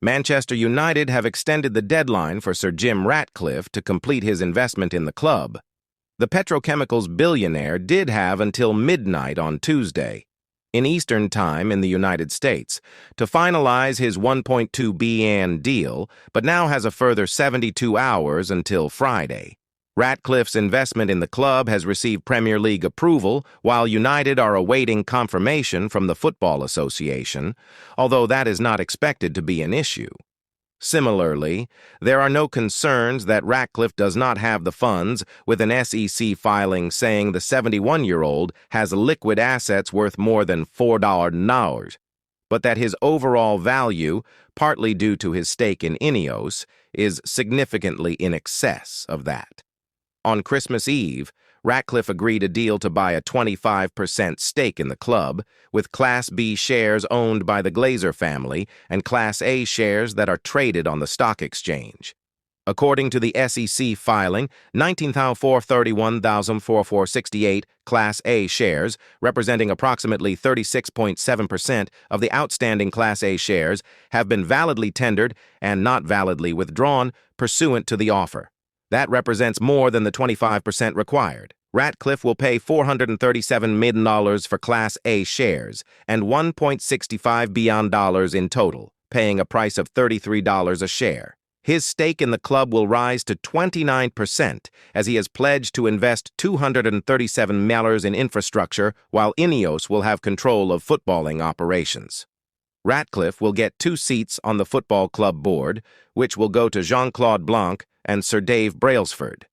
Manchester United have extended the deadline for Sir Jim Ratcliffe to complete his investment in the club. The petrochemicals billionaire did have until midnight on Tuesday, in Eastern Time in the United States, to finalize his $1.2 billion deal, but now has a further 72 hours until Friday. Ratcliffe's investment in the club has received Premier League approval, while United are awaiting confirmation from the Football Association, although that is not expected to be an issue. Similarly, there are no concerns that Ratcliffe does not have the funds, with an SEC filing saying the 71-year-old has liquid assets worth more than $4, but that his overall value, partly due to his stake in Ineos, is significantly in excess of that. On Christmas Eve, Ratcliffe agreed a deal to buy a 25% stake in the club, with Class B shares owned by the Glazer family and Class A shares that are traded on the stock exchange. According to the SEC filing, 19,431,4468 Class A shares, representing approximately 36.7% of the outstanding Class A shares, have been validly tendered and not validly withdrawn pursuant to the offer. That represents more than the 25% required. Ratcliffe will pay $437 million for Class A shares and $1.65 billion in total, paying a price of $33 a share. His stake in the club will rise to 29% as he has pledged to invest $237 million in infrastructure, while Ineos will have control of footballing operations. Ratcliffe will get 2 seats on the football club board, which will go to Jean-Claude Blanc and Sir Dave Brailsford.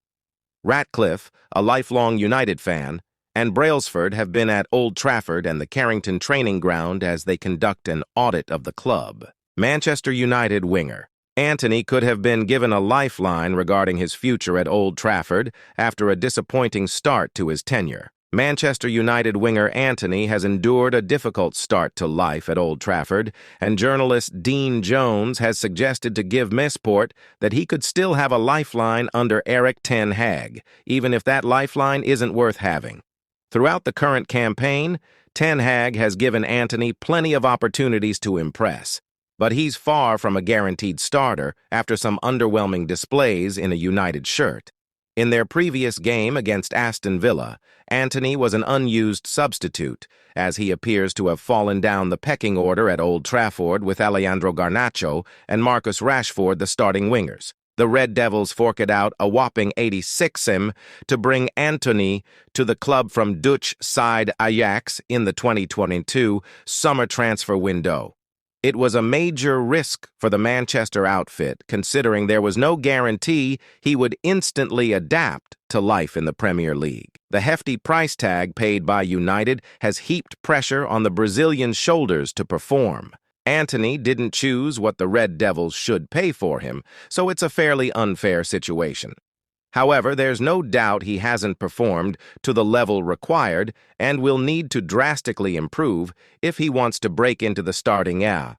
Ratcliffe, a lifelong United fan, and Brailsford have been at Old Trafford and the Carrington training ground as they conduct an audit of the club. Manchester United winger Antony could have been given a lifeline regarding his future at Old Trafford after a disappointing start to his tenure. Manchester United winger Antony has endured a difficult start to life at Old Trafford, and journalist Dean Jones has suggested to Give Me Sport that he could still have a lifeline under Erik ten Hag, even if that lifeline isn't worth having. Throughout the current campaign, ten Hag has given Antony plenty of opportunities to impress, but he's far from a guaranteed starter after some underwhelming displays in a United shirt. In their previous game against Aston Villa, Antony was an unused substitute, as he appears to have fallen down the pecking order at Old Trafford with Alejandro Garnacho and Marcus Rashford the starting wingers. The Red Devils forked out a whopping 86M to bring Antony to the club from Dutch side Ajax in the 2022 summer transfer window. It was a major risk for the Manchester outfit, considering there was no guarantee he would instantly adapt to life in the Premier League. The hefty price tag paid by United has heaped pressure on the Brazilian's shoulders to perform. Antony didn't choose what the Red Devils should pay for him, so it's a fairly unfair situation. However, there's no doubt he hasn't performed to the level required and will need to drastically improve if he wants to break into the starting at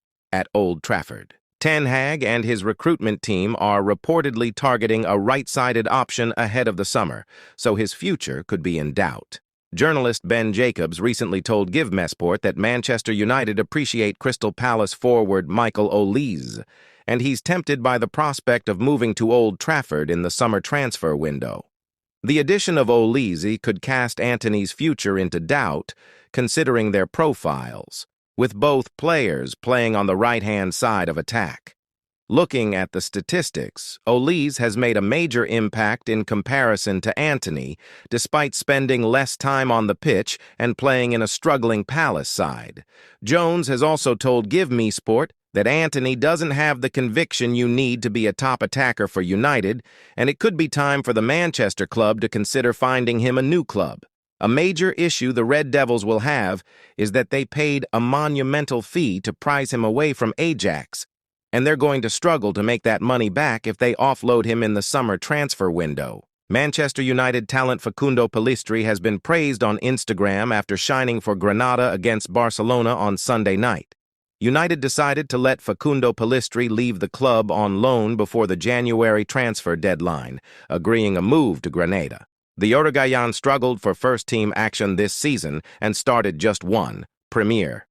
Old Trafford. Ten Hag and his recruitment team are reportedly targeting a right-sided option ahead of the summer, so his future could be in doubt. Journalist Ben Jacobs recently told Give Me Sport that Manchester United appreciate Crystal Palace forward Michael Olise, and he's tempted by the prospect of moving to Old Trafford in the summer transfer window. The addition of Olise could cast Antony's future into doubt, considering their profiles, with both players playing on the right-hand side of attack. Looking at the statistics, Olise has made a major impact in comparison to Antony, despite spending less time on the pitch and playing in a struggling Palace side. Jones has also told Give Me Sport that Antony doesn't have the conviction you need to be a top attacker for United, and it could be time for the Manchester club to consider finding him a new club. A major issue the Red Devils will have is that they paid a monumental fee to prize him away from Ajax, and they're going to struggle to make that money back if they offload him in the summer transfer window. Manchester United talent Fundo Pedro has been praised on Instagram after shining for Granada against Barcelona on Sunday night. United decided to let Fundo Pedro leave the club on loan before the January transfer deadline, agreeing a move to Granada. The Uruguayan struggled for first-team action this season and started just one Premier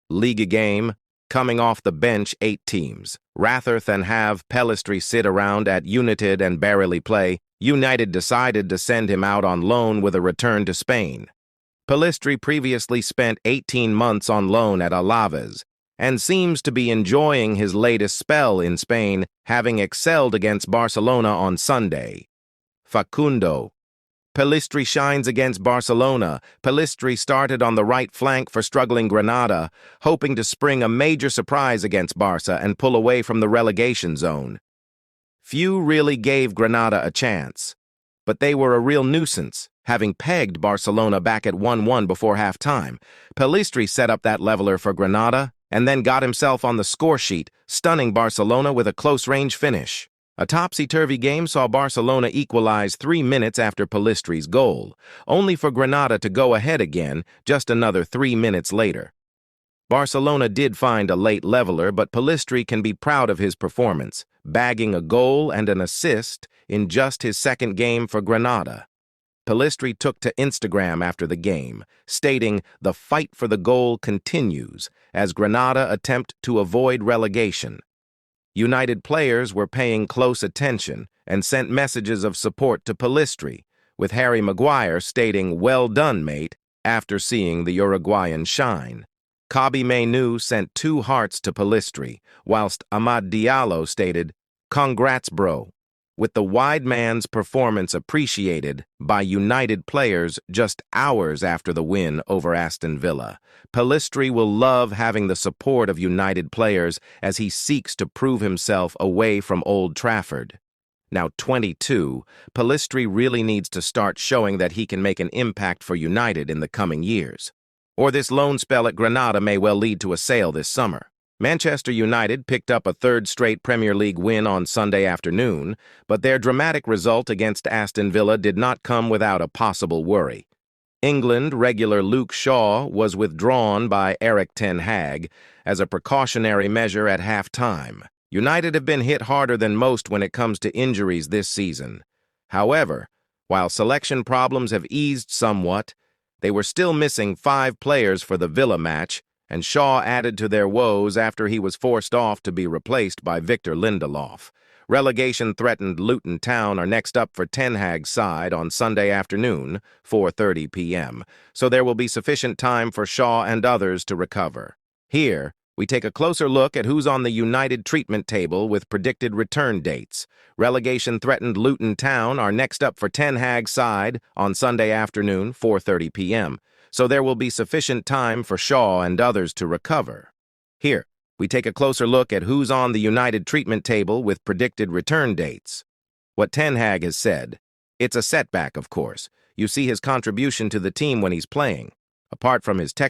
League game coming off the bench 8 teams. Rather than have Pellistri sit around at United and barely play, United decided to send him out on loan with a return to Spain. Pellistri previously spent 18 months on loan at Alaves and seems to be enjoying his latest spell in Spain, having excelled against Barcelona on Sunday. Fundo Pellistri shines against Barcelona. Pellistri started on the right flank for struggling Granada, hoping to spring a major surprise against Barca and pull away from the relegation zone. Few really gave Granada a chance, but they were a real nuisance, having pegged Barcelona back at 1-1 before half-time. Pellistri set up that leveler for Granada and then got himself on the score sheet, stunning Barcelona with a close-range finish. A topsy-turvy game saw Barcelona equalize 3 minutes after Pellistri's goal, only for Granada to go ahead again just another 3 minutes later. Barcelona did find a late leveler, but Pellistri can be proud of his performance, bagging a goal and an assist in just his second game for Granada. Pellistri took to Instagram after the game, stating the fight for the goal continues as Granada attempt to avoid relegation. United players were paying close attention and sent messages of support to Pellistri, with Harry Maguire stating, "Well done, mate," after seeing the Uruguayan shine. Kabi Mainu sent 2 hearts to Pellistri, whilst Amad Diallo stated, "Congrats, bro," with the wide man's performance appreciated by United players just hours after the win over Aston Villa. Pellistri will love having the support of United players as he seeks to prove himself away from Old Trafford. Now 22, Pellistri really needs to start showing that he can make an impact for United in the coming years. Or this loan spell at Granada may well lead to a sale this summer. Manchester United picked up a 3rd straight Premier League win on Sunday afternoon, but their dramatic result against Aston Villa did not come without a possible worry. England regular Luke Shaw was withdrawn by Erik ten Hag as a precautionary measure at half-time. United have been hit harder than most when it comes to injuries this season. However, while selection problems have eased somewhat, they were still missing 5 players for the Villa match, and Shaw added to their woes after he was forced off to be replaced by Victor Lindelof. Relegation-threatened Luton Town are next up for Ten Hag's side on Sunday afternoon, 4:30 p.m., so there will be sufficient time for Shaw and others to recover. Here, we take a closer look at who's on the United treatment table with predicted return dates. Relegation-threatened Luton Town are next up for Ten Hag's side on Sunday afternoon, 4:30 p.m., so there will be sufficient time for Shaw and others to recover. Here, we take a closer look at who's on the United treatment table with predicted return dates. What Ten Hag has said. It's a setback, of course. You see his contribution to the team when he's playing. Apart from his tech